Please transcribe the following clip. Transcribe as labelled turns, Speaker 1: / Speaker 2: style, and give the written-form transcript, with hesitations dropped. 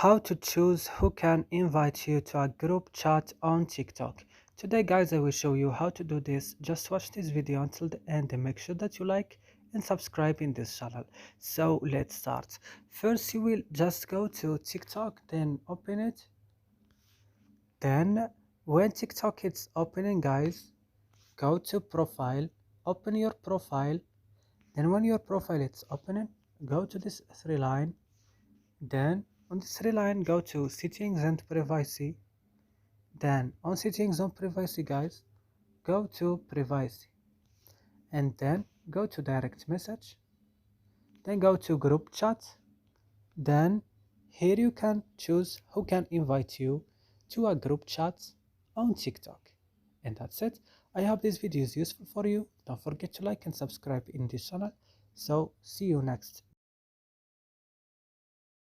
Speaker 1: How to choose who can invite you to a group chat on TikTok. Today guys, I will show you how to do this. Just watch this video until the end and make sure that you like and subscribe in this channel. So let's start. First you will just go to TikTok, then open it. Then when TikTok is opening guys, go to profile, open your profile. Then when your profile is opening, go to this three line. Then on this three line, go to settings and privacy. Then on settings and privacy guys, go to privacy. And then go to direct message. Then go to group chat. Then here you can choose who can invite you to a group chat on TikTok. And that's it. I hope this video is useful for you. Don't forget to like and subscribe in this channel. So see you next